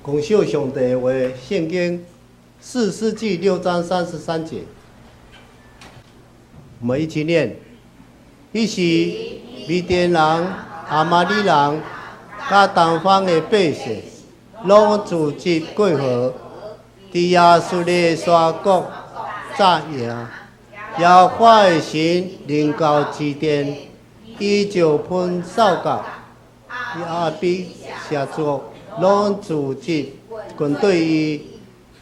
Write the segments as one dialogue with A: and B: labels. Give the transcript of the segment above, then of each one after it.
A: 拱秀上帝话，圣经4世纪6章33节，我们一起念。迄时，米甸人、阿玛利人，甲东方的百姓，拢聚集过河，伫耶稣的山谷扎营。耶和华的神临到基甸，伊就喷扫角，亚比社族拢聚集军队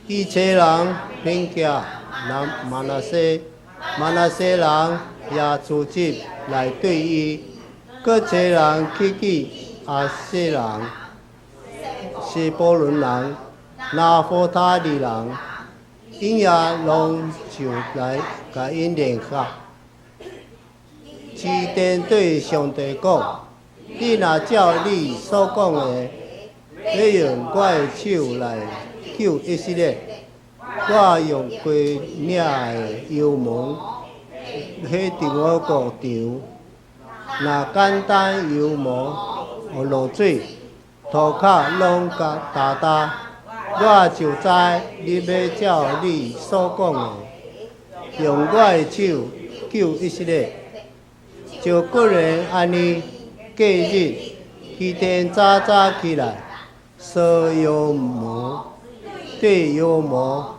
A: 以切人偏向马拿西人也聚集来对伊，各切人去见阿西人、西波伦人、拿佛他利人，因也拢就来甲因联合。基甸对上帝讲：你若照你所讲的，要用我的手来救以色列，我用几领的油蒙迄伫我国场，若简单油蒙有落水，涂骹拢甲打，我就知你要照你所讲的，用我的手救以色列。就果然安尼，隔日基甸早起来，烧油馍，对油馍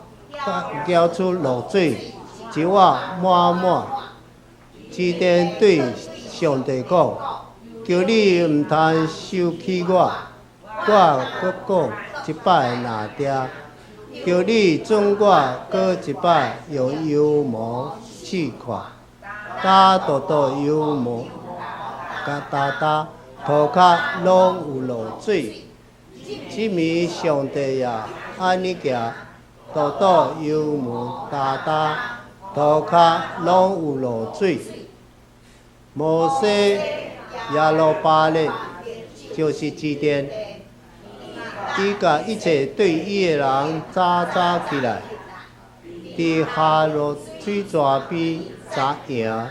A: 舀出露水，一碗满。基甸对上帝讲：求你毋通收起我搁讲一摆拿掉，求你准我搁一摆用油馍试看。打油馍，甲打，涂骹拢有落水。即暝上帝也安尼行，油馍打，涂骹拢有落水。摩西亚罗巴勒就是基甸，伊甲一切对伊的人早起来，伫哈罗水泉边扎营。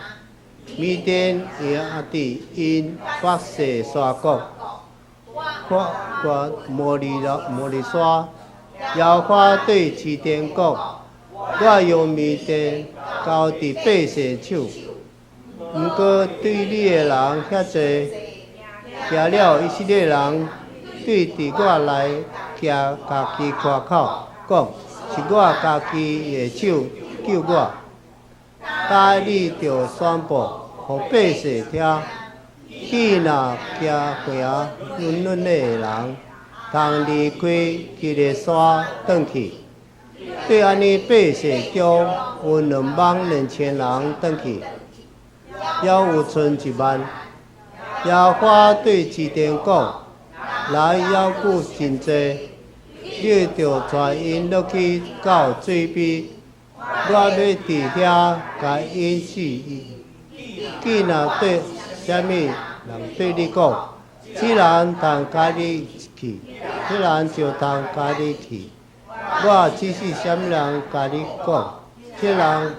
A: 米甸也伫因北西山谷，看摩利山。耶和华对基甸讲：我用米甸交伫百姓手，毋过对你的人遐济，惊了以色列人对伫我来惊家己开口，讲是我家己的手救我。但你着宣布，互百姓听，你若行润的人，通离开迄个山转去。对安尼百姓中有22000人转去，还有剩1万。耶和华对基甸讲：来还佫真济，你着带因落去到水边。我要伫遐甲因试。既若对啥物人对你讲，这人通甲你去，这人就通甲你去。我只是啥物人甲你讲，这人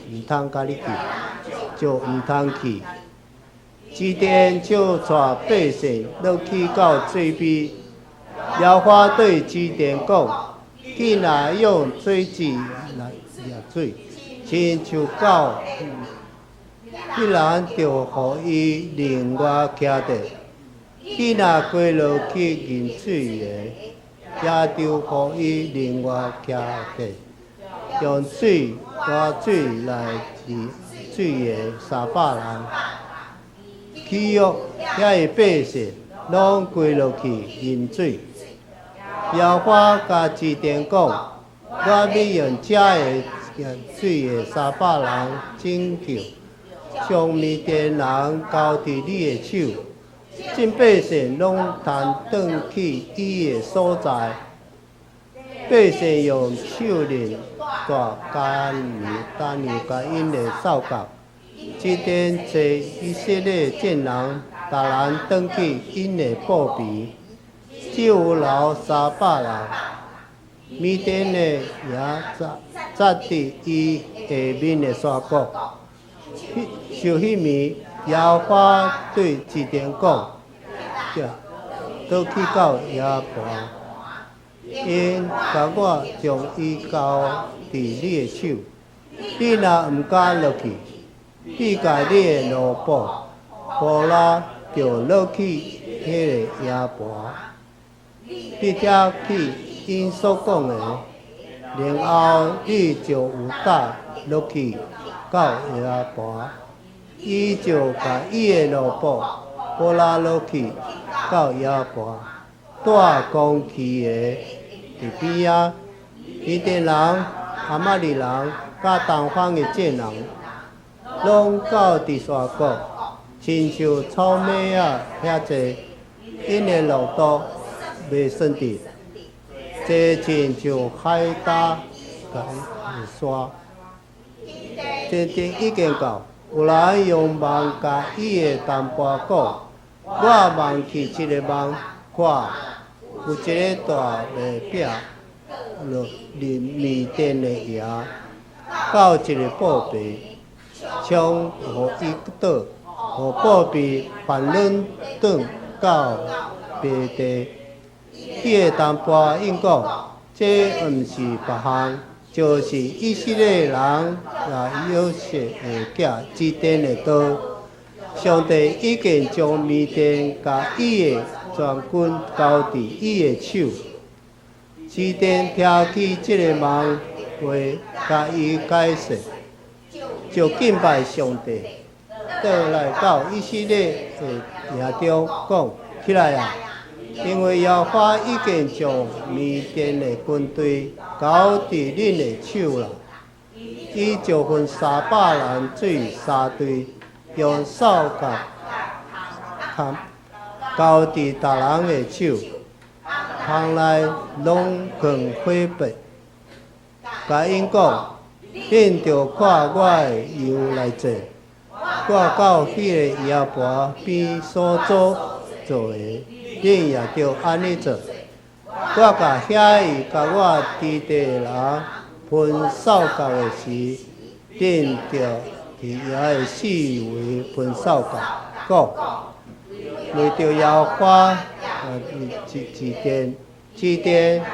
A: 毋通甲你去，就毋通去。基甸就带百姓落去到水边。耶和华对基甸讲：既若用水子来掠水，亲像狗，迄人就互伊另外徛地；既若过落去饮水的，也就互伊另外徛地。用大水来治水的300人，其余遐的百姓拢过落去饮水。耶和华甲基甸讲：我要用这个水的300人拯救，将米甸人交伫你的手，真百姓拢通转去伊的所在。百姓用手刃大干牛甲因的扫角。基甸坐以色列众人，逐人转去因的布边。只有留300人，米甸的也扎伫伊下面的山谷。就迄暝，耶和华对基甸讲：倒去到耶伯，因甲我将伊交伫你的手，你若毋敢落去，必甲你的奴仆波拉就落去迄个野盘，你才去因所讲的，然后你就有胆落去到野盘，伊就甲伊的奴仆波拉落去到野盘，带公鸡的伫边仔，伊甸人、阿玛利人、甲东方的贱人，拢到伫山谷，亲像草莓仔遐济，因的路途袂顺直，这亲像海大甲山。真正已经到，有人用梦甲伊的淡薄讲，我梦去一个梦，看有一个大麦饼落入面店的爷，到一个布被，将互伊倒，互布被反轮转到白地。伊的淡薄应讲，这毋是别项。就是以色列人也约瑟的囝基甸的刀，上帝已经将米甸甲伊的全军交伫伊的手。基甸听起这个梦话，甲伊解释，就敬拜上帝，倒来到以色列的营中讲起来啊！因为耶和华已经将米甸的军队交伫恁的手啦，伊就分300人水3队，用扫甲交伫逐人的手，行内拢更灰白。甲因讲，恁着看我的样来做，我到迄个野盘边所做的。恁也着安尼做，我甲遐伊甲我伫地的人喷扫角的时，恁着伫遐的四围喷扫角，讲为着耶和华指定，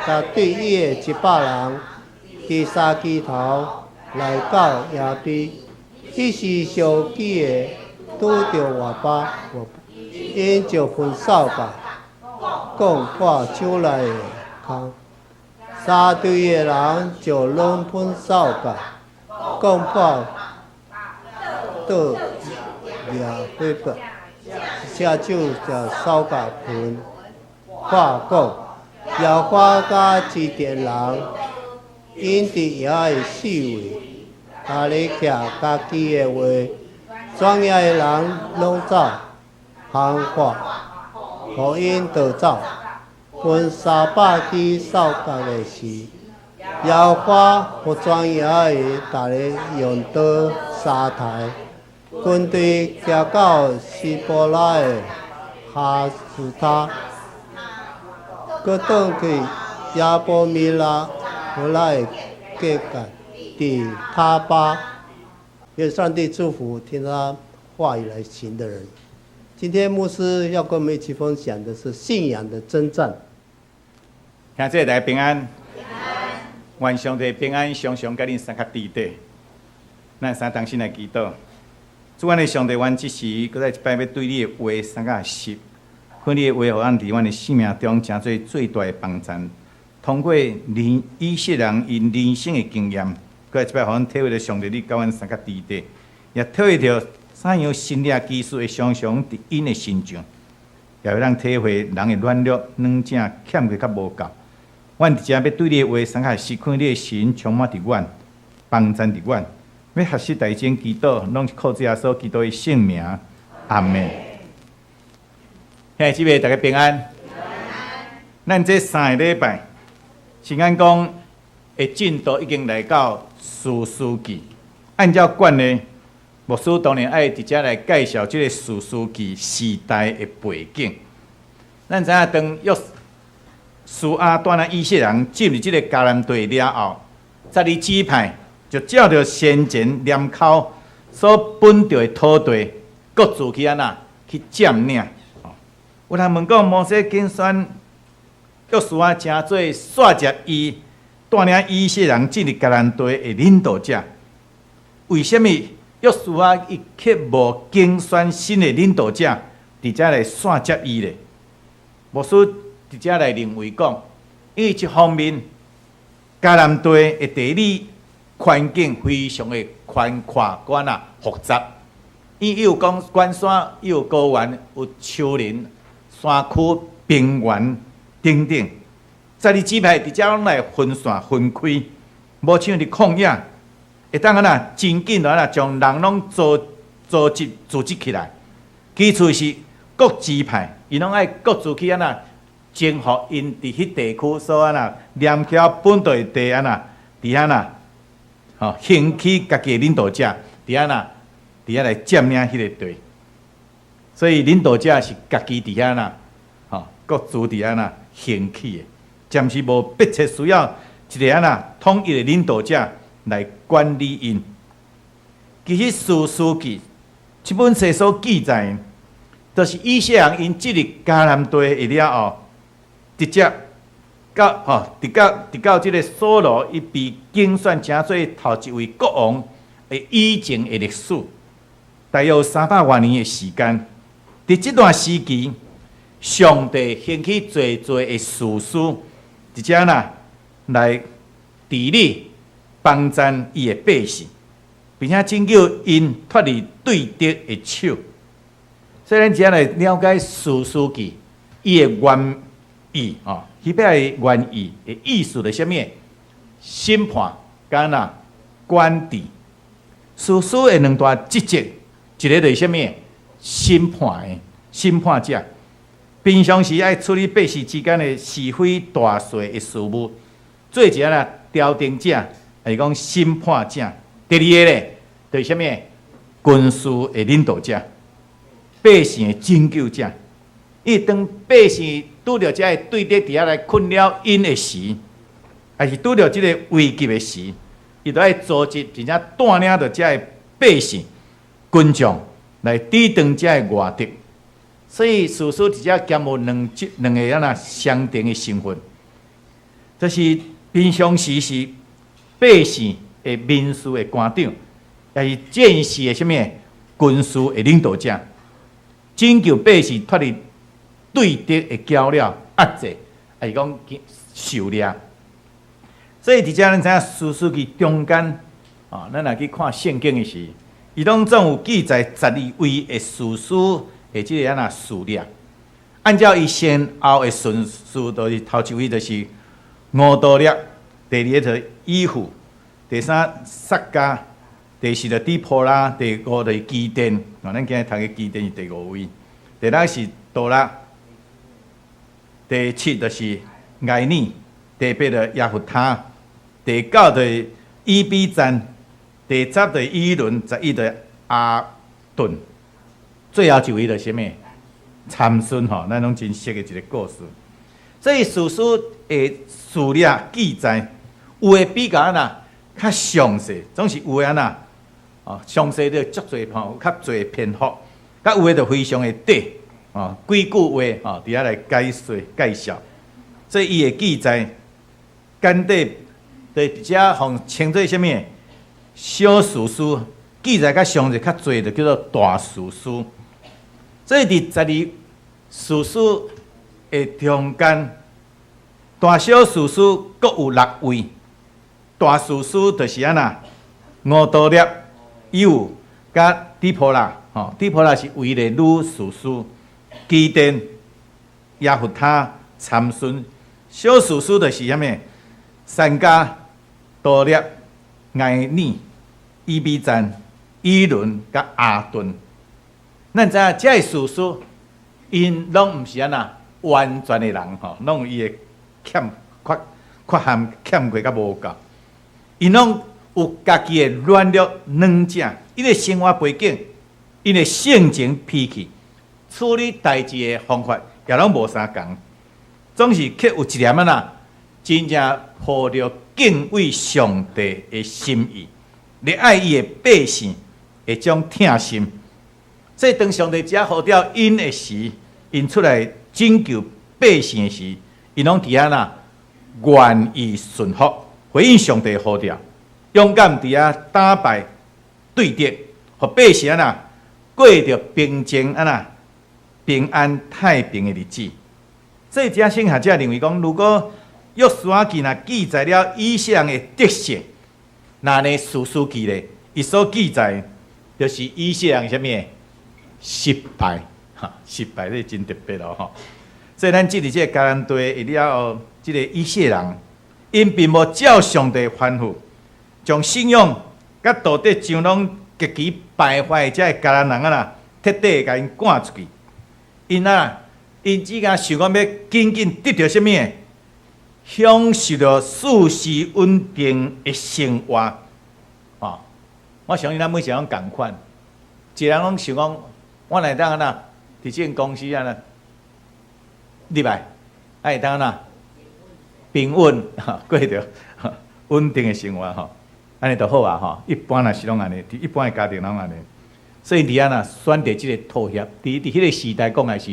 A: 甲对伊的100人，伫3支头来到野边，伊是上记的，拄着外巴，因就喷扫角。讲破手内的空，3队的人就拢喷扫角，讲破倒掠火把，下手就扫角喷破讲，耶和华甲基甸人，因伫遐的四围，家咧徛家己的话，专业的人拢走，行话。互因逃走，分300支扫角的时，耶和华互专业的逐个用刀杀台，军队行到西波拉的哈斯塔，搁转去亚波米拉荷拉的隔界伫塔巴。愿上帝祝福听他话语来行的人。今天牧师要跟我们一起分享的是信仰的征战。
B: 兄弟大家平安，愿上帝平安常常甲恁三较伫底。咱三同心来祈祷，主阮的上帝，阮即时搁再一摆要对你的话三较实，看你的话，互咱伫阮的生命中成做最大的帮助。通过以色列人因人生的经验，搁再一摆互阮体会到上帝你甲阮三较伫底，也体会到。怎样新历技术会常常伫因的身上，也会让体会人的软弱、软正欠缺较无够。阮伫遮要对你的话，三较实看你的心充满伫阮，帮助伫阮。要学习大经祈祷，拢是靠这耶稣基督的圣名。阿门。兄弟姊妹，大家平安。咱这3个礼拜，是咱讲的进度已经来到士师记，按照惯例。牧师当然爱伫遮来介绍即个士师记时代的背景。咱知影，当苏亚带了以色列人进入即个迦南地了后，12支派就照着先前念口所本着的土地，各自去安那去占领。有人问讲，摩西竞选约书亚诚做率接伊带领以色列人进入迦南地的领导者。为什么约书亚伊却无竞选新的领导者，伫遮来率接伊咧？牧师伫遮来认为讲，因为一方面迦南地的地理环境非常的宽阔、复杂。伊有关山，有高原，有丘陵、山区、平原等等。12支派伫遮拢来分散分开，无像伫旷野，会当真紧将人拢组织起来。其次是各支派，伊拢爱各自去征服因伫迄地区所连挑本地地伫兴起家己的领导者，伫遐来占领迄个地。所以领导者是家己伫遐各自伫遐兴起的，暂时无迫切需要一个统一的领导者来管理因。其实士师记这本书所记载，就是以色列人因进入迦南地了后，直接直到这个扫罗伊被竞选成做头一位国王的以前的历史，大约300多年的时间。伫这段时期，上帝兴起侪的士师，伫遮来治理、帮赞伊的百姓，并且拯救因脱离对敌的手。所以咱只来了解士师记伊的原意希伯来的原意的意思是啥物？审判甲管治。士师的两大职责，一个就是啥物？审判者。平常时爱处理百姓之间的是非大小的事务，做一个调停者，是讲审判者。第二个咧，就是啥物？军事的领导者，百姓的拯救者。伊当百姓拄着这个对敌伫遐来困扰因的时，还是拄着这个危急的时，伊都爱组织并且带领着这个百姓、军将来抵挡这个外敌。所以士师伫遮兼有两个相同的身份，就是平常时是百姓的民事的官长，也是战士的啥物军事的领导者，拯救百姓脱离对敌的搅扰压制，还是讲狩猎。所以伫遮咱知影士师记中间咱若去看圣经的时，伊拢总有记载12位的士师。即个数量，按照伊先后的顺序，就是头一位就是俄多列，第二个就是以弗，第三撒迦，第四就底波拉，第五就是基甸。咱今日读的基甸是第5位，第六是多拉，第7就是埃尼，第8就是亚弗他，第9就是以比赞，第10就是以伦，11就是阿顿。最后一位就是啥物？参孙咱拢真熟的一个故事。所以士师的数量记载，有的比较较详细，总是有的详细的足侪有较侪篇幅，甲有的就非常的短几句话伫遐来介绍。所以伊的记载，简短在遮互称做啥物？小士师，记载较详细较侪就叫做大士师。所以伫12士师的中间，大小士师各有6位。大士师就是俄多列、以弗甲底波拉，底波拉是唯一的女士师。基甸、亚弗他、参孙。小士师就是啥物？三迦、多列、埃尼、以比赞、以伦甲阿顿。咱知影，这士师因拢毋是完全的人拢有伊的缺陷欠过甲无够。因拢有家己的软弱软者，因的生活背景、因的性情脾气、处理代志的方法也拢无相共，总是却有一点真正抱着敬畏上帝的心意，热爱伊的百姓的种疼心。所以当上帝只号召因的时，因出来拯救百姓的时，因拢伫遐呐，愿意顺服，回应上帝呼召，勇敢伫遐打败对敌，互百姓呐过着平静平安太平的日子。所以，这圣学者认为讲，如果约书亚记若记载了以色列的德性，那呢士师记咧，伊所记载就是以色列人什么失败，失败这真特别咯吼。所以，咱即日这个迦南地一了后，即个以色列人，因并无照上帝吩咐，将信仰甲道德上拢极其败坏的这个迦南人彻底甲因赶出去。因只敢想讲要紧紧得到什么？享受着舒适稳定的生活。我相信咱每一个人共款，一个人拢想讲，我来当伫这间公司入来，会当平稳过着稳定的生活安尼就好啊一般若是拢安尼，一般的家庭拢安尼。所以伫选择即个妥协，伫迄个时代讲的是，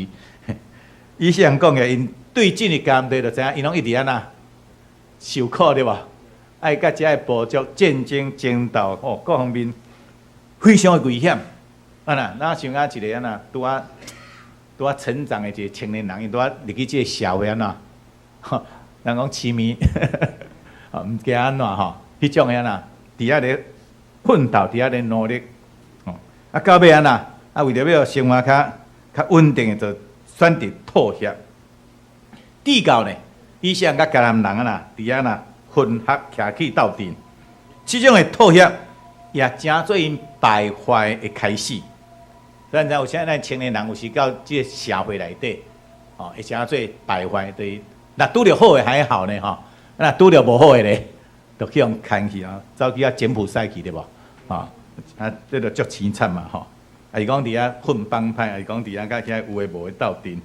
B: 以色列人讲的，因对进的迦南地就知影，因拢一直受苦对吧？爱甲遮个部族战争争斗各方面非常的危险。咱像一个拄啊成长的一个青年人，因拄啊入去即个社会人讲痴迷，毋惊安怎迄种的伫遐咧奋斗，伫遐咧努力。到尾为着要生活较稳定，就选择妥协。至到呢，以色列甲迦南人伫遐分合徛起斗阵，即种的妥协也正做因败坏的开始。咱知有现在青年人有时到即个社会内底，会正做败坏对。若拄着好的还好呢若拄着无好的咧，就去用牵去走去柬埔寨去对无这就足凄惨嘛伊讲伫遐混帮派，伊讲伫遐甲遐有诶无诶斗阵，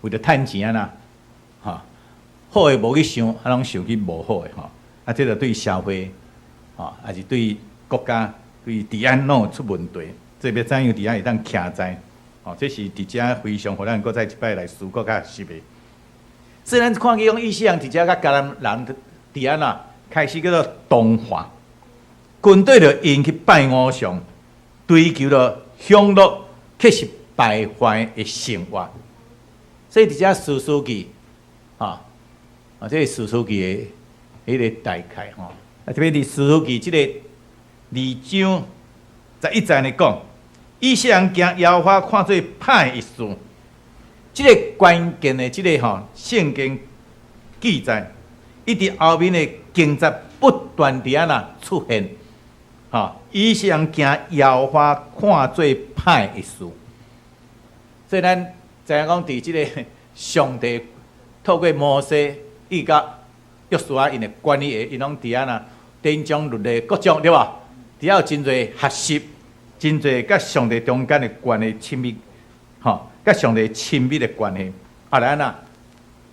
B: 为着趁钱好诶无去想，拢想去无好诶这就对社会还是对国家、对治安拢有出问题。这要怎样伫遐会当徛在这是伫遮非常互咱搁再一摆来思考较实诶。虽然看见讲以色列人伫遮甲迦南人伫遐开始叫做同化。军队就因去拜偶像，追求着享乐，却是败坏的生活。所以伫遮士师记这个士师记的迄个大概特别伫士师记这个2章11节来讲，以色列人惊耶和华看做歹的事。这个关键的这个圣经记载，一直后面的经节不断伫遐出现。以色列人惊耶和华看做歹的事，所以咱知影讲，伫即个上帝透过摩西伊甲约书亚因的管理的，因拢伫遐典章律例各种对吧？伫遐有真侪学习，真侪甲上帝中间的关系亲密，甲上帝亲密的关系。后来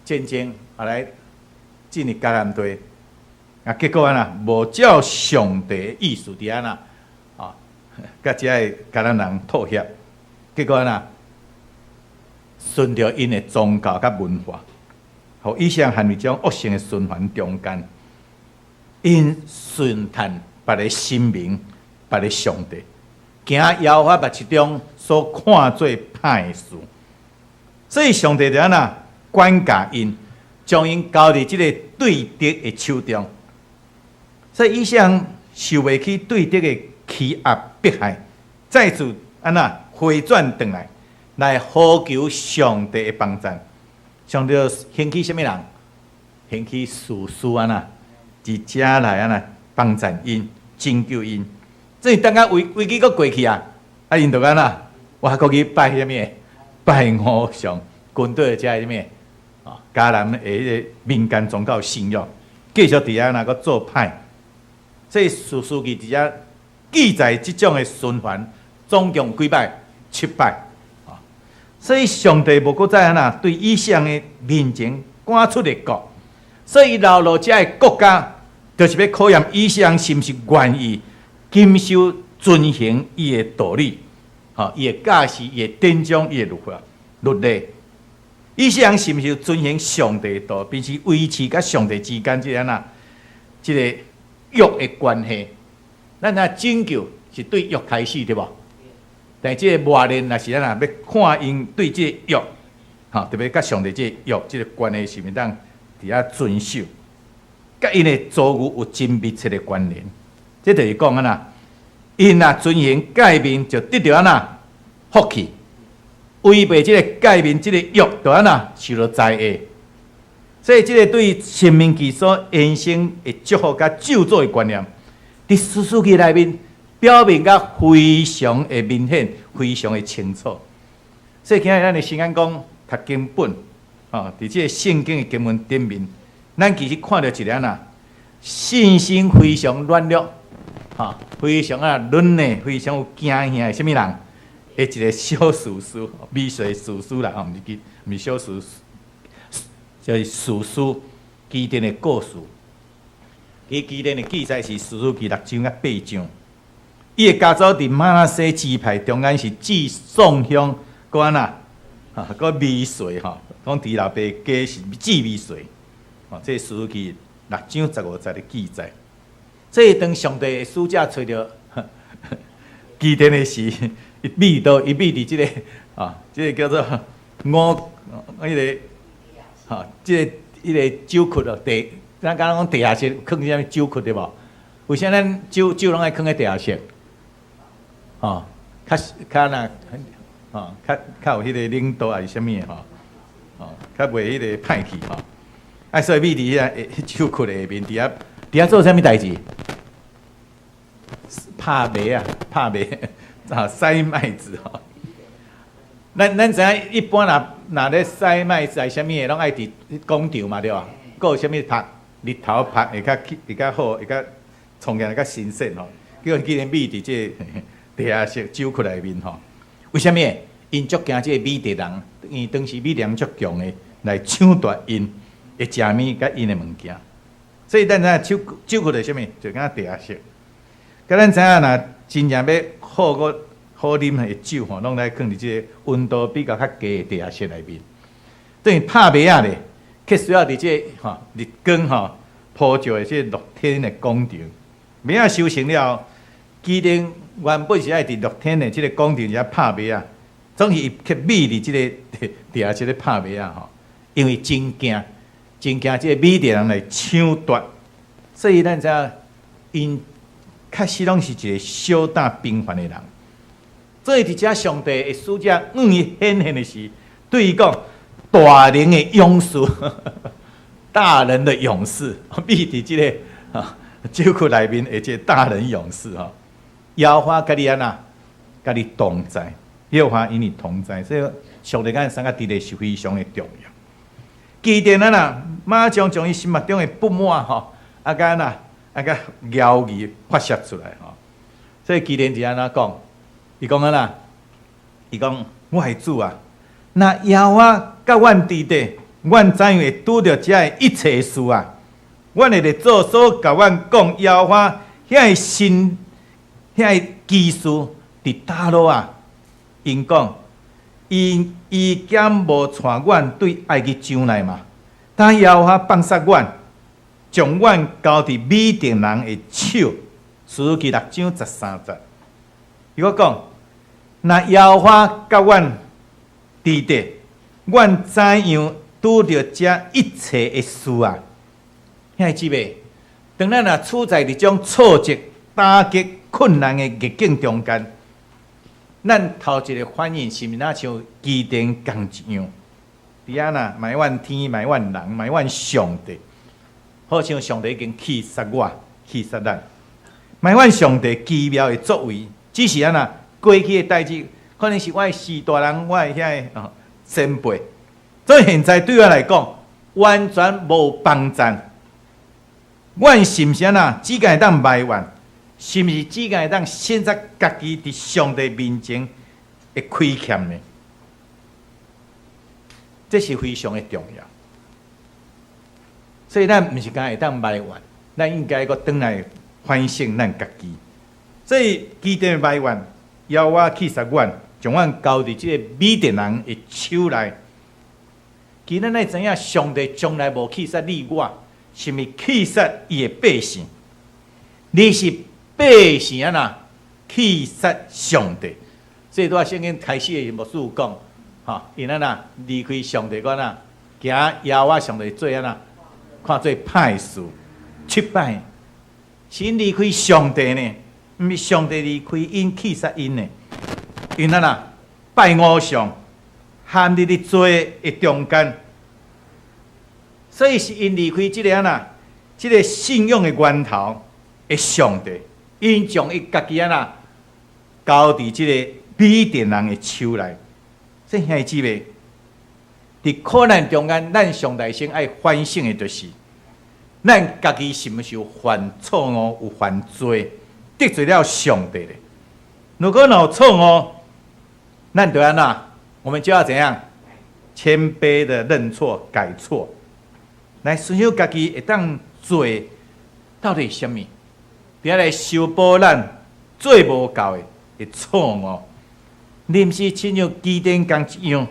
B: 战争，后来进入迦南地。结果无照上帝的意思伫遐甲遮个迦南人妥协，结果顺着因的宗教甲文化，互以色列陷入这种恶性的循环中间，因顺探别个神明、别个上帝，行耶和华目睭中所看做歹的事，所以上帝就管教因，将因交伫即个对敌的手中。所以以色列人受袂起对敌的欺压迫害，再次回转转来呼求上帝的帮助。上帝兴起什么人？兴起士师伫遮来帮助因、拯救因。所以等下危机搁过去因就我搁去拜什么？拜偶像，军队遮什么？迦南的迄个民间宗教信仰，继续伫遐搁做歹。所以士师记伫遮记载即种的循环，总共几摆？7摆。所以上帝无搁再对以色列的民情赶出列国，所以老路遮的国家，就是要考验以色列是毋是愿意谨守遵行伊的道理，伊的教示、伊的典章、伊的律法、律例。以色列人是毋是遵行上帝道，并且维持甲上帝之间即个约的关系？咱拯救是对约开始，对无？但即个磨练，若是咱要看因对即个约，特别甲上帝即个约即个关系，是毋是当伫遐遵守？甲因的遭遇有真密切的关联。这就是讲因遵行诫命，就得到福气；违背即个诫命，即个约就受到灾厄。所以，即个对《生命记》所衍生的祝福甲咒诅的观念，伫士师记内面表明甲非常的明显，非常的清楚。所以今日咱的时间讲读经本，伫即个圣经的经文顶面，咱其实看到一个信心非常软弱，非常软弱，非常有惊吓的什么人？的一个小史书，美水史书啦，毋是小史书，就是史书基甸的故事。伊基甸的记载是士师记6章甲8章。伊的家族伫玛拿西支派中间是至宋乡，搁搁米水讲伫老爸家是至米水。这士师记6章15节的记载。这当上帝的使者找着基甸的时，伊秘伫即个即个叫做迄个酒窟咱刚讲地下室藏啥物酒窟对无？为啥咱酒拢爱藏在地下室？较有迄个领导还是啥物的较袂迄个歹去所以秘伫遐酒窟的下面，伫遐做啥物代志？拍麦筛麦子咱知影一般若咧筛麦子还是啥物的，拢爱伫工厂嘛对吧？佫有啥物拍日头拍会较好，会较创起来较新鲜叫人记得米伫即个地下室酒窟内面为什么？因足惊即个米地人，因为当时米地人足强的来抢夺因的食物甲因的物件，所以咱酒窟是啥物？就敢地下室。甲咱知影真正要好啉的酒拢来放伫即个温度比较较低的地下室内面。等于拍麦啊咧，却需要伫即个日光铺照的即个露天的广场。麦啊收成了，基甸原本是爱伫露天的即个广场遐拍麦啊，总是伊却米伫即个地下室咧拍麦啊因为真惊即个米地人来抢夺，所以咱知影因确实拢是一个小胆平凡的人。所以伫遮上帝的使者伊显现的是，对伊讲大能的勇士，大人的勇士，米伫即个酒窟内面的即个大人勇士耶和华甲你甲你同在，耶和华与你同在，所以上帝甲咱三个伫咧是非常的重要。基甸马上将伊心目中的不满甲妖异发泄出来所以基甸就安怎讲？伊讲伊讲我的主啊，若耶和华甲阮伫地，阮怎样会拄着遮的一切事啊？阮会做所甲阮讲耶和华遐个奇事伫倒落啊？因讲伊减无带阮对埃及上来嘛？当耶和华放杀阮，将阮交伫米甸人的手。士师记6章13节，伊讲：若耶和华甲阮伫地，阮怎样拄着遮一切的事啊？遐姊妹，当咱处在这种挫折、打击、困难的逆境中间，咱头一个反应是毋是像基甸共一样？伫遐埋怨天、埋怨人、埋怨上帝，好像上帝已经气杀我、气杀咱。埋怨上帝奇妙的作为，只是过去的代志，可能是我的士大人、我的遐先辈，所以现在对我来讲，完全无帮助。阮是毋是只敢会当埋怨，是毋是只敢会当现在家己伫上帝面前的亏欠呢？这是非常的重要。所以咱毋是敢会当埋怨，咱应该阁转来反省咱家己。所以基甸的埋怨，要我气杀阮，将阮交伫即个米甸人的手内。其实咱会知影，上帝从来无去杀你我，是咪去杀伊的百姓？你是百姓啊呐，去杀上帝。这段圣经开始的牧师有讲，因咱呐离开上帝，我呐行耶和华上帝做啊呐，看做歹事，失败。是因离开上帝呢，毋是上帝离开因去杀因呢。因咱呐拜偶像，含你伫做的中间。所以是因离开即个呐，即个信仰的源头的上帝，因将伊家己呐交伫即个米甸人的手内。这兄弟姊妹，伫苦难中间，咱上帝先爱反省的，就是咱家己是毋是有犯错误、有犯罪，得罪了上帝咧？如果有错误，咱就安那，我们就要怎样？谦卑的认错、改错。来思想家己会当做到底是啥物，并来修补咱做无够的错误。你毋是亲像基甸共一样，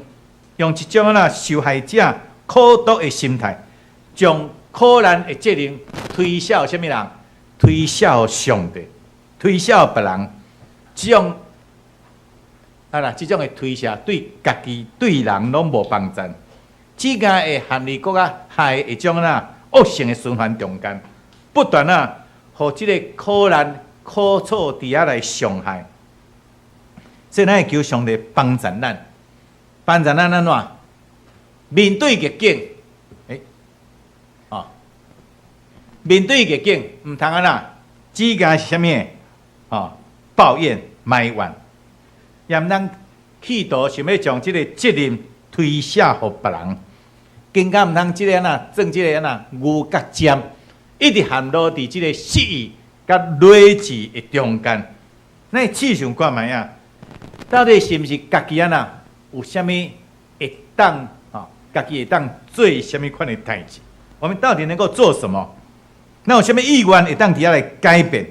B: 用一种受害者苦毒的心态，将苦难的责任推销啥物人？推销上帝，推销别人。这种这种的推销对家己对人拢无帮助。只敢会害你国啊害一种恶性的循环中间，不断互即个苦难、苦楚伫遐来伤害。所以咱会求上帝帮助咱，帮助咱安怎面对逆境？面对逆境，毋通只敢是啥物？抱怨、埋怨，也毋通企图想要将即个责任推卸互别人。更加毋通即个种即个牛角尖，一直陷落伫即个失意甲累积的中间。咱试想看觅到底是毋是家己有啥物会当家己会当做啥物款的代志？我们到底能够做什么？咱有啥物意愿会当伫遐来改变？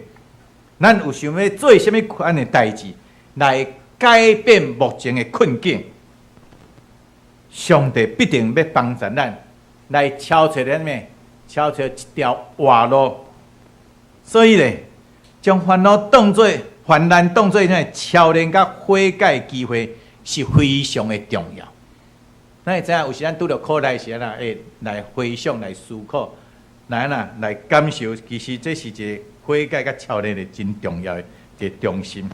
B: 咱有想要做啥物款的代志来改变目前的困境？上帝必定要帮助咱来敲出敲出一条活路。所以咧，将烦恼当作患难当作超然甲悔改机会是非常的重要。咱会知影，有时咱拄着苦难时会来回想、来思考、来感受，其实这是一个悔改甲超然的真重要的一个中心。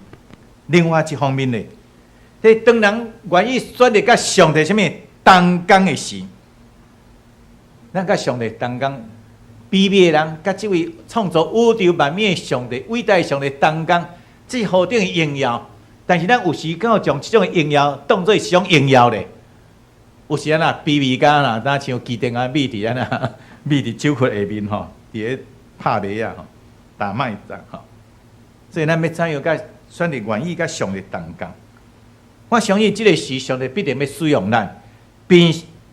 B: 另外一方面咧，当人愿意选择甲上帝什么同工的时，咱甲上帝同工，卑微的人甲这位创造宇宙万物的上帝、伟大的上帝同工，这是何等的荣耀！但是咱有时敢有将这种荣耀当作是一种荣耀咧？有时卑微甲咱像基甸米伫酒窟下面伫咧拍麦打麦仗所以咱要怎样甲选择愿意甲上帝同工？我相信这个时上帝必定要使用咱。并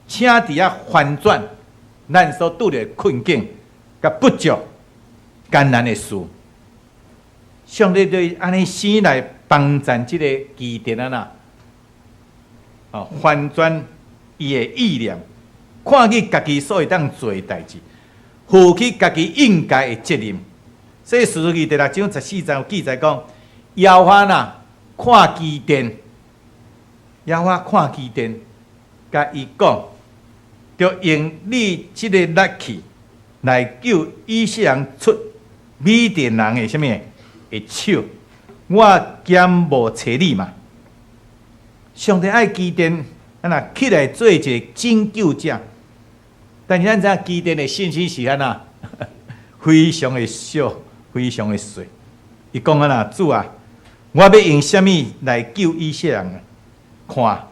B: 且伫遐翻转咱所拄着的困境、甲不足、艰难的事，上帝对安尼先来帮助即个基甸翻转伊的意念，看去家己所会当做的代志，负起家己应该的责任。所以《士师记》第6章14节有记载讲，耶和华看基甸，耶和华看基甸。甲伊讲，着用你即个力气来救以色列人出米甸人的什么的手，我兼无找你嘛。上帝爱基甸，起来做一个拯救者，但是咱知影基甸的信息是非常的小，非常的细。伊讲主啊，我要用什么来救以色列人？看。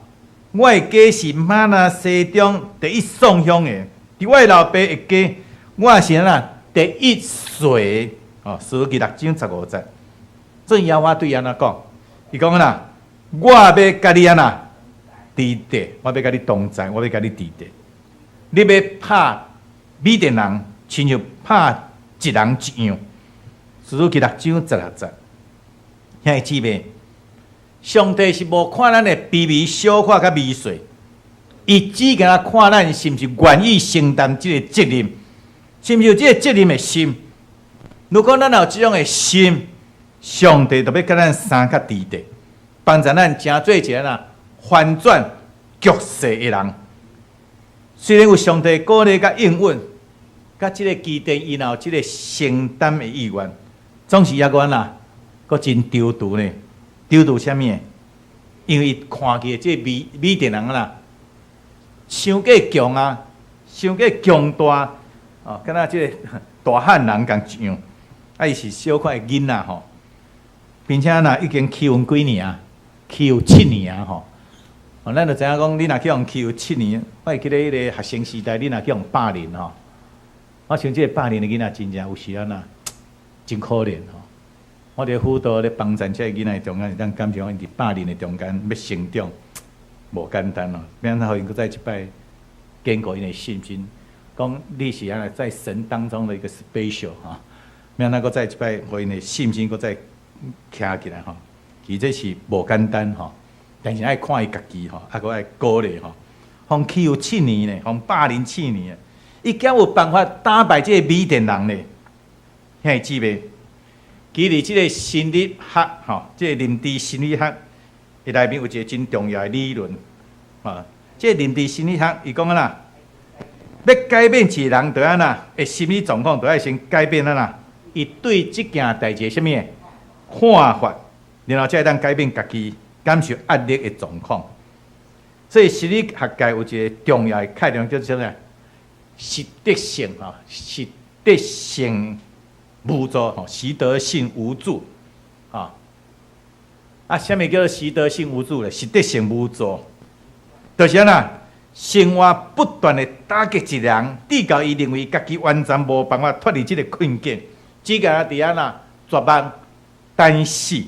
B: 我的家是玛拿西中第一送乡的，伫我的老爸的家，我是第一岁士师记6章15节。这耶和华对安讲，伊讲我要甲你伫地，我要甲你同在，我要甲你伫地。你要拍米甸人，亲像拍一人一样。士师记6章16节，兄弟姊妹。上帝是无看咱的卑微、小可甲微细，伊只敢看咱是毋是愿意承担即个责任，是毋是有即个责任的心。如果咱有即种的心，上帝就要甲咱三脚伫地，帮助咱成做一个翻转局势的人。虽然有上帝鼓励甲应允，甲即个基甸伊有即个承担的意愿，总是抑愿佫真丢毒呢。丢毒啥物？因为伊看起即个米甸人伤过强啊，伤过强大哦，敢若即个大汉人共一样。伊是小块囡仔吼，并且已经欺负几年啊，欺负7年啊吼。哦，咱就知影讲，你若去互欺负7年，我会记得迄个学生时代，你若去互霸凌吼，我想即个霸凌的囡仔真正有时真可怜吼。我伫辅导咧帮助这个囡仔中间，咱感觉因伫霸凌的中间要成长，无简单哦。免他互因搁再一摆坚固因的信心，讲你是在神当中的一个 special 哈。免他搁再一摆互因的信心搁再徛起来吼。其实这是无简单吼，但是爱看伊家己吼，搁爱鼓励吼。互欺负7年呢，互霸凌7年，伊竟有办法打败这个米甸人呢？兄姊妹。其实即个心理学吼，即个临床心理学，伊内面有一个真重要的理论啊。即个临床心理学，伊讲要改变一个人，就的心理状况，就要先改变伊对即件代志什么看法，然后才会当改变家己感受压力的状况。所以心理学界有一个重要的概念叫做习得性吼，习得性无助吼，习得性无助啊！什么叫做习得性无助咧？习得性无助，就是生活不断的打击一个人，直到伊认为家己完全无办法脱离这个困境，只敢伫绝望、等死。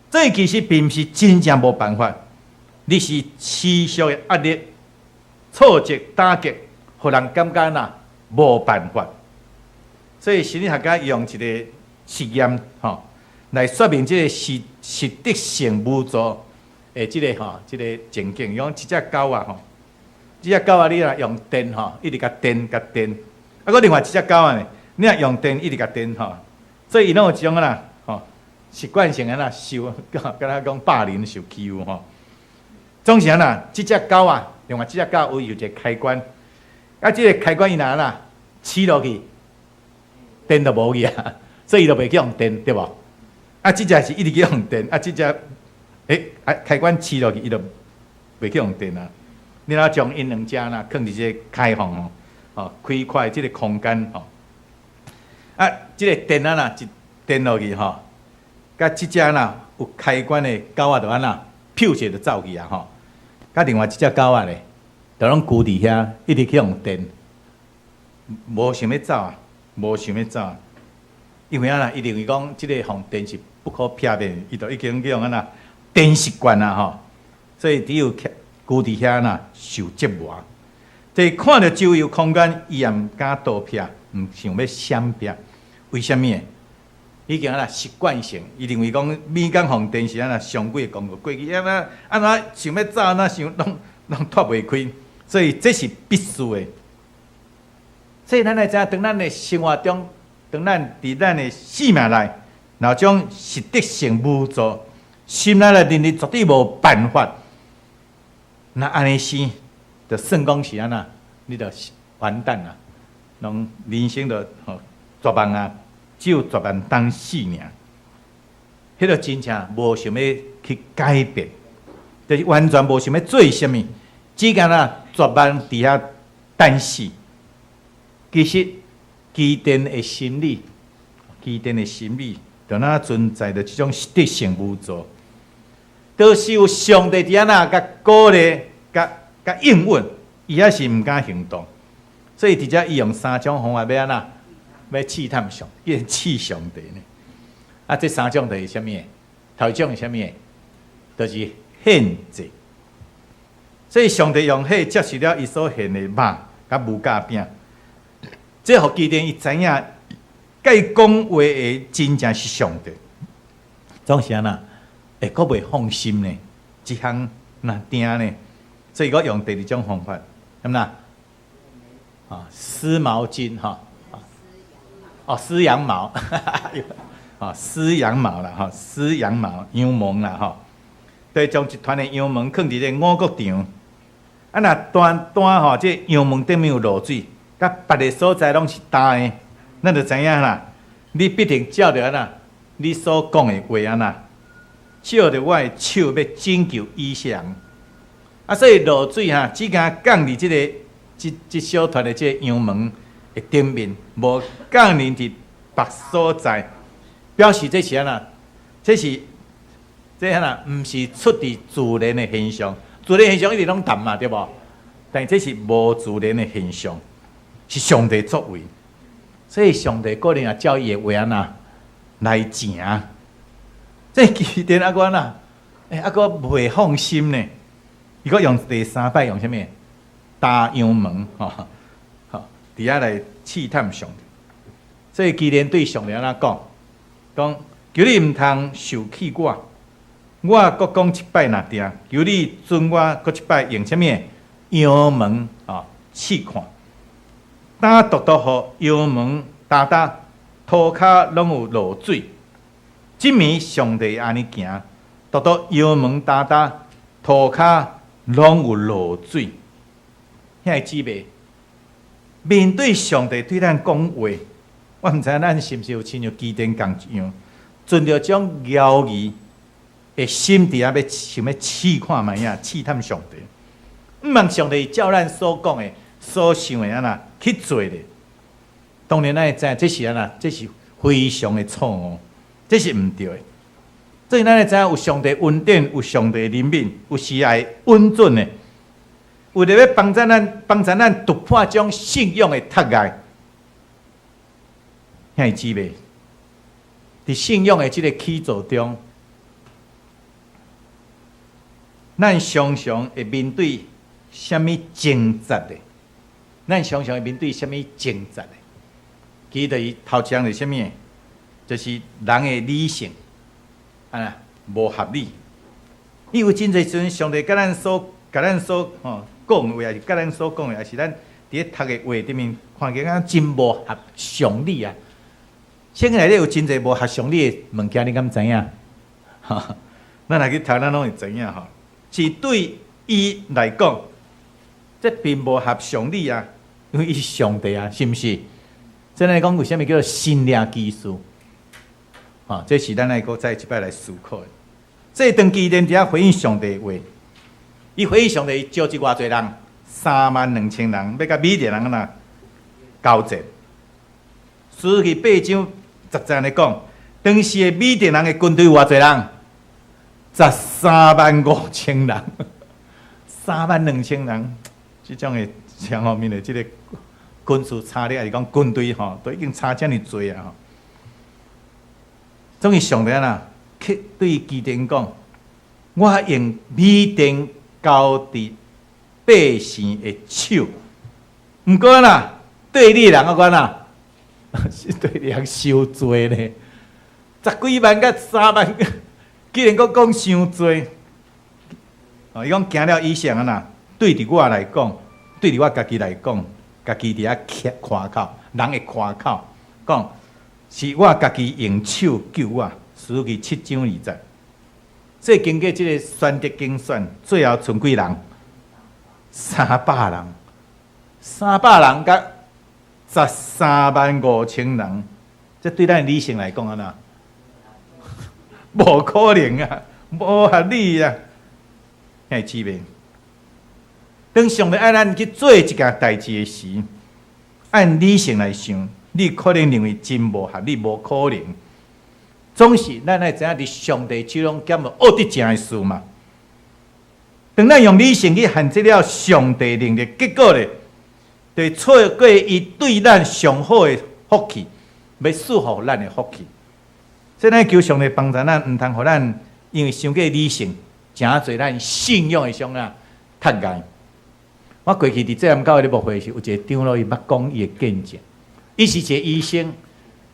B: 这其实并不是真正无办法，你是持续的压力、挫折、打击，互人感觉无办法。所以心理学家用一个实验来说明这个习得性无助的这个情景。用一只狗这只狗你若用电一直甲电，搁另外一只狗呢，你若用电一直甲电所以伊拢有一种习惯性受，敢若讲霸凌受欺负总是这只狗另外这只狗有一个开关，这个开关伊若起落去。电就无去啊，所以伊就袂去用电，对无？即只是一直去用电，即只开关起落去，伊就袂去用电啊。然后将因两只放伫这个开放开阔即个空间即个电一电落去即只有开关的狗就飘起就走去啊另外一只狗咧，就拢居伫遐，一直去用电，无想要走啊。无想要走，因为伊认为讲即个互电是不可避免，伊就已经去用电习惯所以只有居伫遐受折磨。即看到周围有空间，伊也毋敢倒避，毋想要闪避。为什么？已经习惯性，伊认为讲美港互电是上几个讲过去，怎想要走，想拢脱袂开，所以这是必须的。所以咱来知影，当咱的生活中，当咱伫咱的生命内，若种习得性无助，心内认为绝对无办法，那安尼生，就算讲是你就完蛋啦，拢人生就绝望只有绝望当死尔。迄个真正无想要去改变，就是完全无想要做啥物，只敢绝望伫遐等死。其实，基甸的心理，就存在着这种习得性无助，都是有上帝伫甲鼓励、甲应允，伊也是毋敢行动。所以伫遮伊用3种方法要试探上帝，试上帝呢？这3种就是啥物？头一种是啥物？就是献祭。所以上帝用火接受了伊所献的肉甲无甲饼。这互基甸伊知影，甲伊讲话的真正是上帝，总是会阁袂放心呢。一项若定呢，所以我用第二种方法，怎么啦？丝毛巾丝羊毛，丝羊毛啦丝羊毛羊毛啦对，将一团的羊毛放伫个五谷场，若单这羊毛顶面有露水，甲别个所在拢是干的，咱就知影啦。你必定照着你所讲的话照着我的手要拯救以色列。所以露水只敢降伫这小团的这羊毛的顶面，无降临伫别所在，表示这是毋是出自自然的现象。自然现象一直拢淡嘛，对无？但这是无自然的现象，是上帝作为。所以上帝个人也照伊的话来行。这基甸我袂放心呢。伊阁用第三摆用啥物？打羊毛伫遐来试探上帝。所以基甸对上帝讲，求你毋通受气我阁讲一摆若定，求你准我阁一摆用啥物？羊毛试看。互羊毛涂骹拢有露水。即暝上帝安尼行，羊毛涂骹拢有露水。遐姊妹，面对上帝对咱讲话，我毋知咱是毋是有亲像基甸共一样，存着种犹豫的心伫遐想要试看卖影，试探上帝。毋望上帝照咱所讲的、所想的去做咧。当然咱会知，这是非常的错误，这是毋对的。所以咱会知有上帝恩典，有上帝怜悯，有时来温准的，为了要帮助咱突破这种信仰的障碍。兄姊妹，伫信仰的这个起造中，咱常常会面对什么挣扎的？咱常常会面对什么挣扎的？其实头前是啥物？就是人的理性无合理。因为真侪时阵，上帝甲咱所讲的话，也是甲咱所讲的，也是咱伫咧读的话顶面看起来真无合常理啊！圣经内底有真侪无合常理的物件，你敢知影？咱来去读，咱拢会知影是对伊来讲，这并无合常理啊，因为伊是上帝啊，是毋是？这来讲，为什么叫做信领基数？这是咱来个再一摆来思考的。这段基甸伫遐回应上帝的话，伊回应上帝，召集偌侪人，32000人，要甲米甸人交战。书记8章10节来讲，当时的米甸人的军队有偌侪人？135000人，32000人，这种的上方面的这个军事差力，还是讲军队都已经差遮尔多啊！总是上帝去对基甸讲：我用米甸交伫百姓的手，毋过对你人是对你人伤多咧，10几万甲3万，既然佫讲伤多，伊讲行了以上对伫我来讲，对伫我家己来讲，家己伫遐夸口，人会夸口，讲是我家己用手救我。书记7章20，这经过这个选择竞选，最后剩几人？300人，300人甲135000人，这对咱理性来讲无可能啊，无合理啊，遐姊妹。当上帝爱咱去做一件代志的时，按理性来想，你可能认为真无合理，无可能。总是咱爱知影伫上帝手中兼有恶得正的事嘛。当咱用理性去限制了上帝能力，结果咧，就错过伊对咱上好的福气，要赐予咱的福气。所以咱求上帝帮助咱，毋通互咱因为伤过理性，诚侪咱信仰的上脱碍。我过去伫这教会咧牧会时，有一个长老伊捌讲伊的见证，伊是一个医生。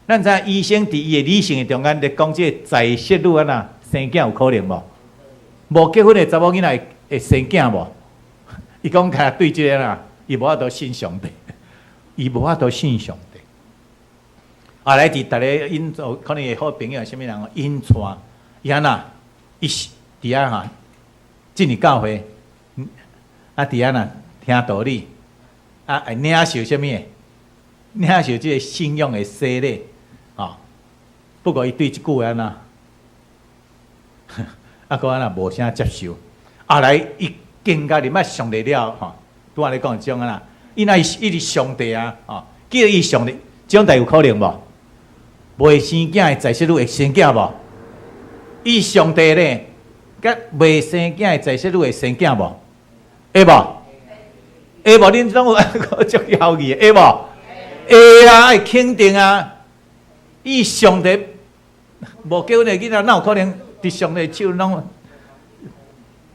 B: 咱知影医生伫伊的理性的中间，咧讲这在息率生囝有可能无？无结婚的查某囡仔会生囝无？伊讲他对这个啦，伊无法度信上帝，伊无法度信上帝。后来伫逐个因做可能会好朋友，啥物人因带伊安那，伊伫遐哈，进入教会，伫遐那听道理，领受啥物？领受即个信仰的洗礼，不过伊对即句安那，搁安那无啥接受。后来伊更加入捌上帝了，拄仔咧讲种啦，伊若伊是上帝啊，叫伊上帝，这种代有可能无？未生囝的在世女会生囝无？伊上帝咧，甲未生囝的在世女会生囝无？会无？会无？恁总有足妖异，会无？会啊，爱肯定啊！伊上帝无结婚的囡仔，哪有可能伫上帝手拢？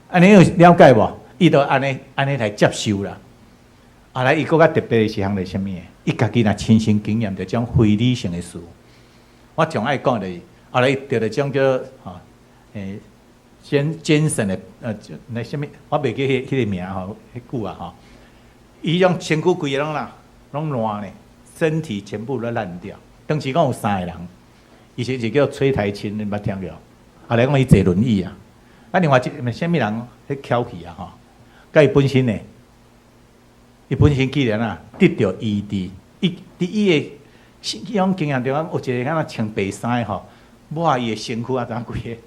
B: 安尼有了解无？伊就安尼来接受啦。后来伊搁较特别的是项是啥物？伊家己若亲身经验着种非理性的事。我上爱讲的，后来得了种叫精神的那啥物，我袂记迄个名迄句啊伊种身躯规个拢烂咧，身体全部都烂掉。当时讲有3个人，以前是叫崔台青，你捌听过？后来讲伊坐轮椅啊，另外一啥物人迄翘起啊甲伊本身呢，伊本身既然得到医治，伊伫伊的迄种经验中，有一个敢若穿白衫的摸伊的身躯怎规个？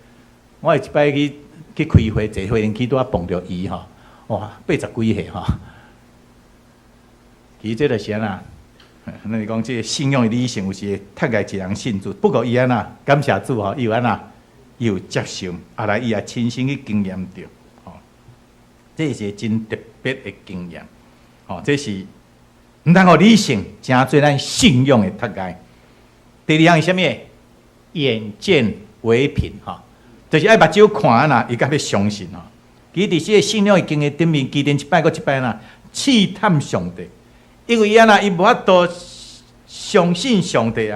B: 我有一摆去开会，坐会机拄仔碰着伊哇，80几岁其实这就是安那是讲这个信仰的理性有时会踢害一人信主。不过伊安感谢主伊有伊有接受，后来伊也亲身去经验着这是真特别的经验这是毋通互理性真做咱信仰的踢害。第二项是啥物？眼见为凭就是爱目睭看伊才要相信其实伫这个信仰的经验顶面，基定一摆搁一摆试探上帝。因为伊无法度相信上帝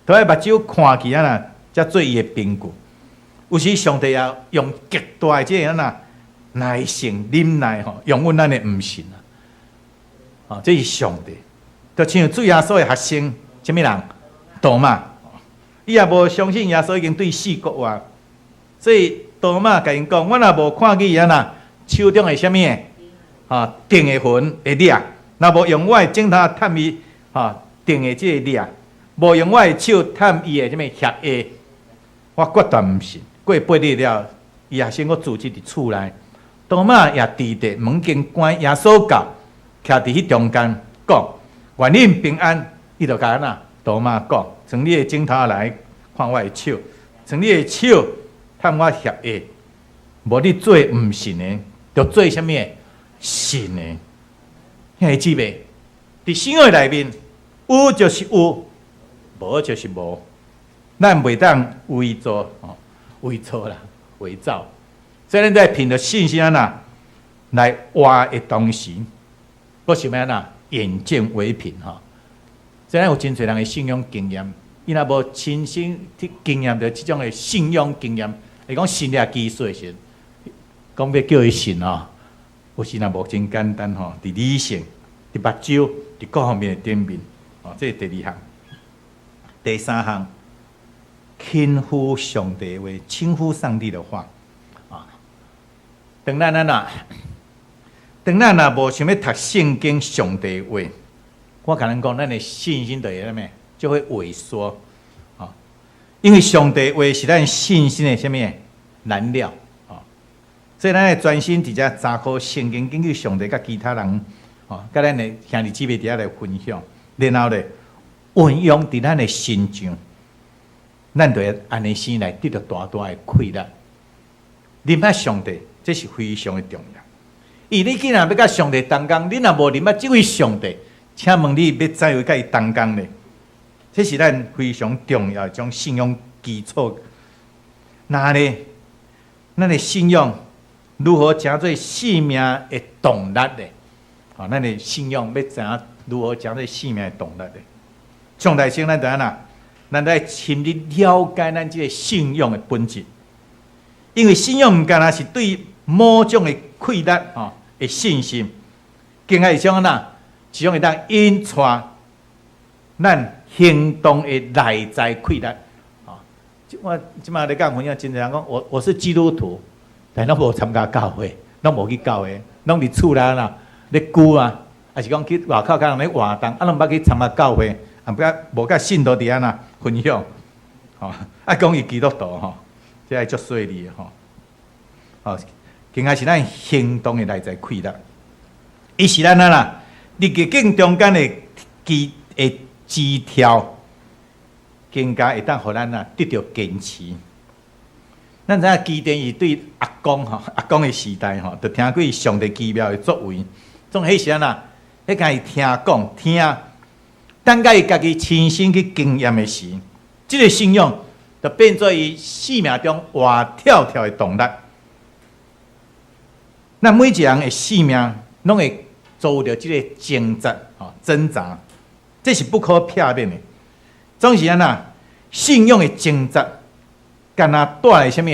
B: 都爱目睭看去才做伊的凭据。有时上帝用极大的这耐性、忍耐用阮咱的毋信这是上帝。就像主耶稣的学生，什么人？多马，伊也无相信耶稣已经对死国话，所以多马甲因讲：我若无看见伊手中的什么钉的痕会裂。若无用我的镜头探伊定的这个裂，无用我的手探伊的什么血液，我决断毋信。过8日了，伊也先搁住伫厝内，多马也伫地门前关耶稣教，徛伫迄中间讲：愿恁平安。伊就甲多马讲：从你的镜头来看我的手，从你的手探我血液，无你做毋信的，就做啥物？信的。兄姊妹，伫信仰内面，有就是有，无就是无。咱袂当伪造啦，伪造。所以咱在凭着信心来活的同时，搁是要眼见为凭所以咱有真侪人的信仰经验，伊若无亲身去经验到即种的信仰经验，会讲信了基础的时，讲要叫伊信有时若无真简单伫理性、伫目睭、伫各方面的顶面这是第2项。第3项，轻忽上帝的话，轻忽上帝的话当咱若无想要读圣经上帝的话，我甲咱讲，咱的信心就会啥物，就会萎缩因为上帝的话是咱信心的啥物燃料所以咱要专心伫遮查考圣经，根据上帝甲其他人甲咱的兄弟姊妹伫遐来分享，然后咧运用伫咱的心上，咱就会安尼生来得到大大的快乐。认识上帝，这是非常的重要。伊你既然要甲上帝同工，你若无认识这位上帝，请问你要怎会甲伊同工呢？这是咱非常重要一种信仰基础。那呢，咱的信仰如何成做生命的动力呢？咱的信仰要怎如何成做生命的动力呢？上帝先咱知影咱在深入了解咱这个信仰的本质，因为信仰唔单是对某种的快乐的信心，更加是种呐，是种会当引出咱行动的内在气力。我即马咧讲分享，真侪人讲我是基督徒，但拢无参加教会，拢无去教会，拢伫厝内啦，咧久啊，还是讲去外口甲人咧活动，拢捌去参加教会，也无甲信徒伫安那分享，讲伊基督徒这系足衰哩更加是咱行动的内在气力，伊是咱啦，日经中间的枝条。更加会当互咱得到坚持。咱知影基甸是对阿公阿公的时代就听过上帝奇妙的作为，总迄时迄个伊听讲听，等甲伊家己亲身去经验的时，即个信仰就变做伊生命中活跳跳的动力。咱每一个人的生命拢会遭到即个挣扎，这是不可避免的。总是信仰的挣扎，敢若带来什么？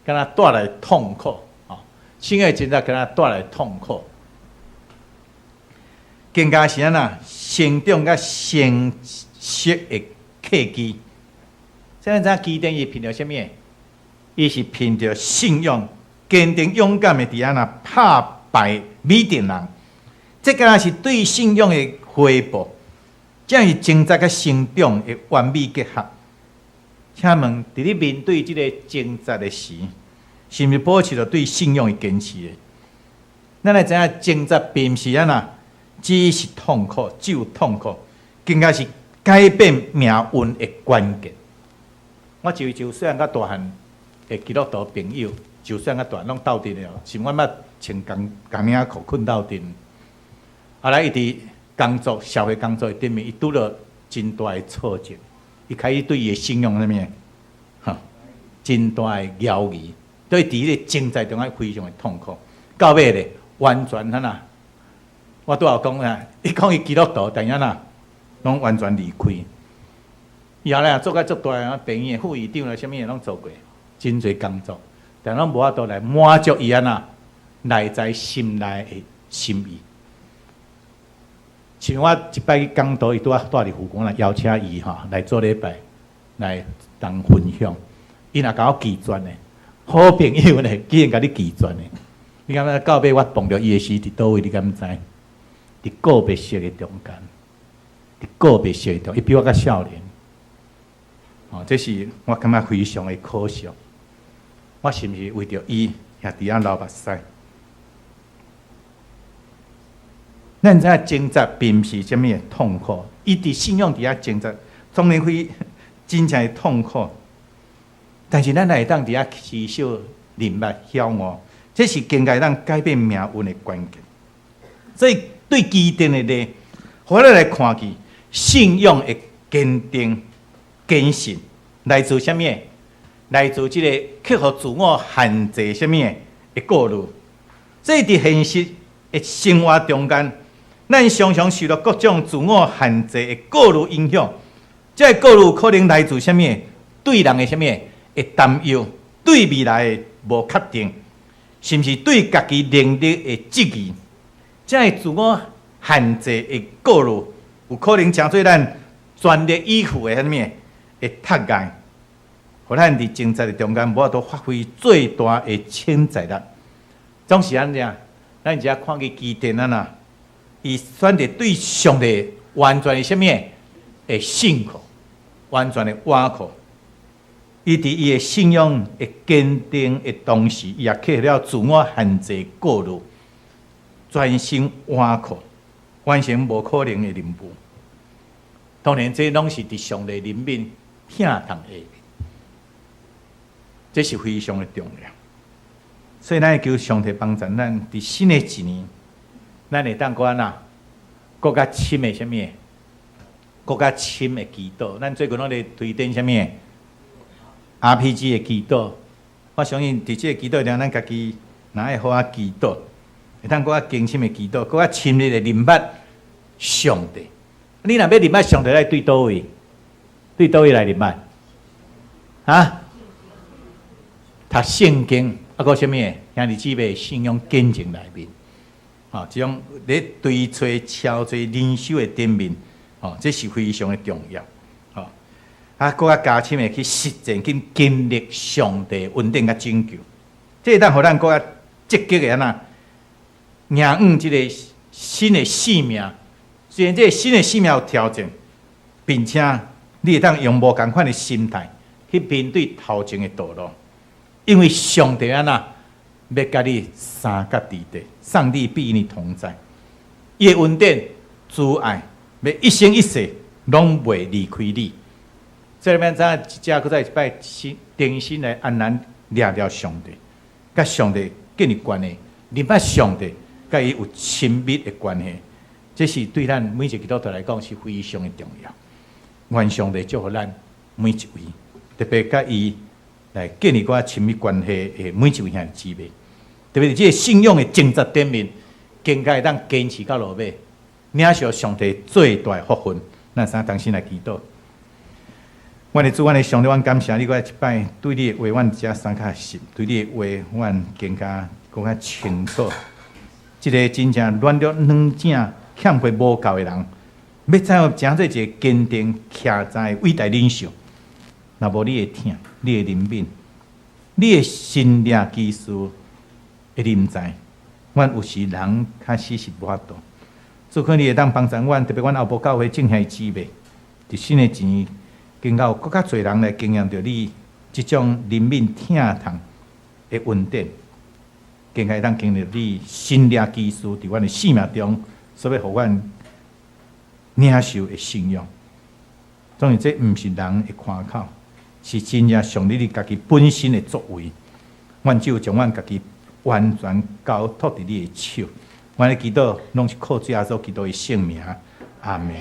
B: 敢若带来痛苦信仰的挣扎敢若带来痛苦，更加是成长甲成熟的契机。现在基甸伊凭着什么？伊是凭着信仰，坚定勇敢的伫打败米甸人。这敢若是对信仰的回报。这是挣扎甲成长的完美结合。请问，伫你面对这个挣扎的时，是毋是保持着对信仰的坚持的？咱来知影挣扎并毋是只是痛苦，只有痛苦，更加是改变命运的关键。我就虽然甲大汉的基督徒朋友，就算甲大汉拢斗阵了，是我捌穿同领裤困斗阵，后来伊伫社会工作顶面，伊拄到真大的挫折，伊开始对伊的信仰真大的犹豫，所以伫迄个挣扎中非常的痛苦。到尾咧，完全我拄有讲伊讲伊基督徒，但拢完全离开。以后咧做甲足大个病院副院长啦，啥物嘢拢做过，真侪工作，但拢无法度来满足伊内在心内的心意。像我一摆去讲道，伊拄啊住伫附近啦，邀请伊来做礼拜，来当分享。伊若甲我拒绝呢，好朋友呢，竟然甲你拒绝呢？你感觉到尾我碰到伊的时伫倒位？你敢知？伫个别式的中间，伫个别式的中，伊比我较少年。这是我感觉非常的可惜。我是毋是为着伊也伫流目屎？咱知影挣扎并毋是啥物痛苦，伊伫信仰底下挣扎，总然会真正的痛苦。但是咱会当底下持守忍耐骄傲，这是更加咱改变命运的关键。所以对基甸的咧，互咱来看见信仰的坚定、坚信，来自啥物？来自即个克服自我限制啥物的过路。这伫现实的生活中间。咱常常受到各种自我限制的过路影响，这个过路可能来自什么？对人的什么的担忧，对未来的无确定，甚至对家己能力的质疑。这个自我限制的过路，有可能成做咱全力以赴的什么的脱害，互咱伫挣扎的中间无法度发挥最大的潜在力。总是安尼啊，咱只看见基甸伊选择对上帝完全的什么的信靠，完全的倚靠。伊伫伊的信仰的坚定的同时，伊也克服了自我限制过路，专心倚靠，完成无可能的任务。当然，这拢是伫上帝人面疼痛的，这是非常的重要。所以，咱求上帝帮助咱伫新的一年。咱会当搁搁较深的什么？搁较深的祈祷。咱最近拢咧推荐什么 RPG 的祈祷。我相信伫这个祈祷中，咱家己若会好啊祈祷，会当搁较精深的祈祷，搁较深入的认捌上帝。你若要认捌上帝，来对倒位？对倒位来认捌？读圣经，搁什么？兄弟姊妹信仰见证内面。这种咧堆砌、敲做灵修的顶面，这是非常的重要。搁较加深的去实践、去经历上帝恩典甲拯救，这会当互咱搁较积极的安那迎援这个新的生命。虽然这个新的生命有挑战，并且你会当用无同款的心态去面对头前的道路，因为上帝安那要甲你三角地带，上帝必与你同在，伊的恩典、慈爱，要一生一世拢袂离开你。这里面咱一只搁再一摆定心来安然掠了上帝，甲上帝建立关系，另外上帝甲伊有亲密的关系，这是对咱每一个基督徒来讲是非常的重要。愿上帝祝福咱每一位，特别甲伊来建立个亲密关系的每一位兄姊妹，特别是这个信仰的正直顶面，更加会当坚持到落尾，领受上帝最大的福分。咱三同心来祈祷。阮的主，阮的上帝，阮感谢你，我一摆对你的话，阮遮三较信；对你的话，阮更加清楚。这个真正软弱软正欠缺无够的人，要怎样成做一个坚定徛在伟大领袖？若无你的疼，你的怜悯，你的心灵技术的临在，阮有时人确实是无法度。主可你会当帮助阮，特别阮后部教会正向姊妹，伫新的钱。更加有更较侪人来经验到你这种怜悯疼痛的恩典，更加会当经历你心灵基础伫阮的生命中，所要互阮领受的信仰。当然，这毋是人的看口，是真正上帝你家己本身的作为。阮只有将阮家己完全交托伫你的手。阮的祈祷拢是靠主耶稣基督的圣名，阿门。